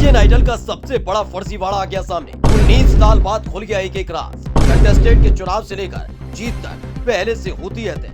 Indian idol का सबसे बड़ा फर्जीवाड़ा आ गया सामने। 19 साल बाद खुल गया एक राज। कंटेस्टेंट के चुनाव से लेकर जीत तक पहले से होती है तय।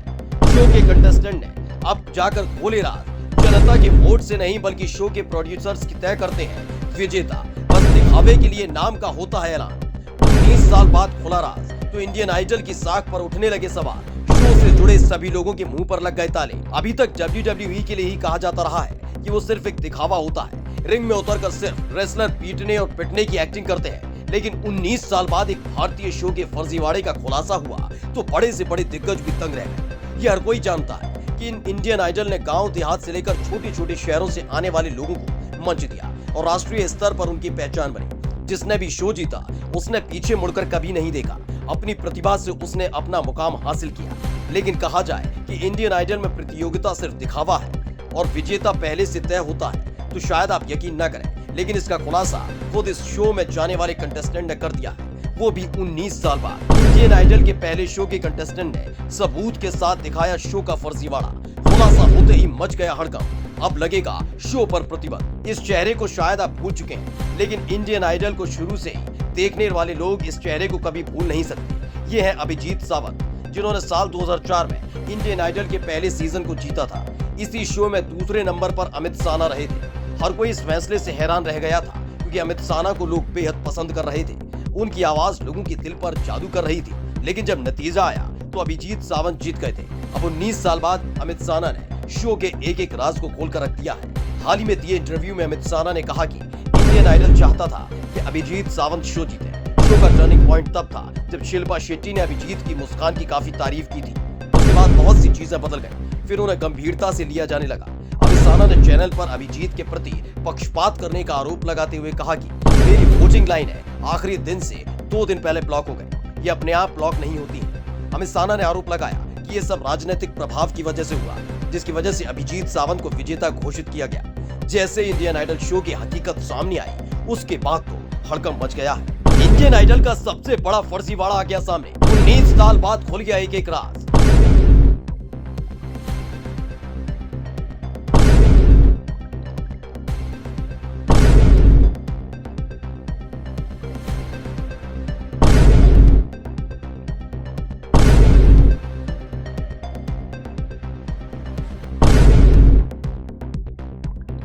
शो के कंटेस्टेंट ने अब जाकर खोले राज। जनता के वोट से नहीं बल्कि शो के प्रोड्यूसर्स की तय करते हैं विजेता। बस दिखावे के लिए नाम का होता है ऐलान। 19 साल बाद खुला राज तो इंडियन आइडल की साख पर उठने लगे सवाल। शो से जुड़े सभी लोगों के मुंह पर लग गए ताले। अभी तक WWE के लिए ही कहा जाता रहा है कि वो सिर्फ एक दिखावा होता है। रिंग में उतरकर सिर्फ रेसलर पीटने और पिटने की एक्टिंग करते हैं। लेकिन 19 साल बाद एक भारतीय शो के फर्जीवाड़े का खुलासा हुआ तो बड़े से बड़े दिग्गज भी तंग रह गए। ये हर कोई जानता है कि इंडियन आइडल ने गांव देहात से लेकर छोटे छोटे शहरों से आने वाले लोगों को मंच दिया और राष्ट्रीय स्तर पर उनकी पहचान बनी। जिसने भी शो जीता उसने पीछे मुड़कर कभी नहीं देखा। अपनी प्रतिभा से उसने अपना मुकाम हासिल किया। लेकिन कहा जाए कि इंडियन आइडल में प्रतियोगिता सिर्फ दिखावा है और विजेता पहले से तय होता है तो शायद आप यकीन न करें, लेकिन इसका खुलासा खुद इस शो में जाने वाले कंटेस्टेंट ने कर दिया है, वो भी 19 साल बाद। इंडियन आइडल के पहले शो के कंटेस्टेंट ने सबूत के साथ दिखाया शो का फर्जीवाड़ा। खुलासा होते ही मच गया हड़कंप। अब लगेगा शो पर प्रतिबंध। इस चेहरे को शायद आप भूल चुके हैं, लेकिन इंडियन आइडल को शुरू से ही देखने वाले लोग इस चेहरे को कभी भूल नहीं सकते। ये है अभिजीत सावंत, जिन्होंने साल 2004 में इंडियन आइडल के पहले सीजन को जीता था। इसी शो में दूसरे नंबर पर अमित साना रहे थे। हर कोई इस फैसले से हैरान रह गया था क्योंकि अमित साना को लोग बेहद पसंद कर रहे थे। उनकी आवाज लोगों के दिल पर जादू कर रही थी। लेकिन जब नतीजा आया तो अभिजीत सावंत जीत गए थे। अब 19 साल बाद अमित साना ने शो के एक राज को खोलकर रख दिया है। हाल ही में दिए इंटरव्यू में अमित साना ने कहा कि इंडियन आइडल चाहता था कि अभिजीत सावंत शो जीते। शो का टर्निंग पॉइंट तब था जब शिल्पा शेट्टी ने अभिजीत की मुस्कान की काफी तारीफ की थी। उसके बाद बहुत सी चीजें बदल गई, फिर उन्हें गंभीरता से लिया जाने लगा। अमित साना ने चैनल पर अभिजीत के प्रति पक्षपात करने का आरोप लगाते हुए कहा कि मेरी वोटिंग लाइन है आखिरी दिन से 2 दिन पहले ब्लॉक हो गए, ये अपने आप ब्लॉक नहीं होती है। अमित साना ने आरोप लगाया कि ये सब राजनीतिक प्रभाव की वजह से हुआ, जिसकी वजह से अभिजीत सावंत को विजेता घोषित किया गया। जैसे इंडियन आइडल शो की हकीकत सामने आई उसके बाद तो हड़कंप मच गया है। इंडियन आइडल का सबसे बड़ा फर्जीवाड़ा आ गया सामने। 19 साल बाद खुल गया एक राज।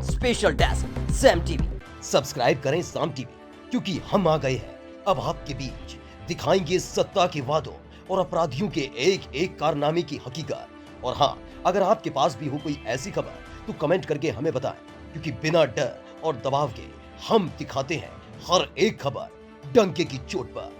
Special desk Saam TV. Subscribe करें साम टीवी, क्योंकि हम आ गए हैं अब आपके बीच। दिखाएंगे सत्ता के वादों और अपराधियों के एक एक कारनामे की हकीकत। और हाँ, अगर आपके पास भी हो कोई ऐसी खबर तो कमेंट करके हमें बताएं, क्योंकि बिना डर और दबाव के हम दिखाते हैं हर एक खबर डंके की चोट पर।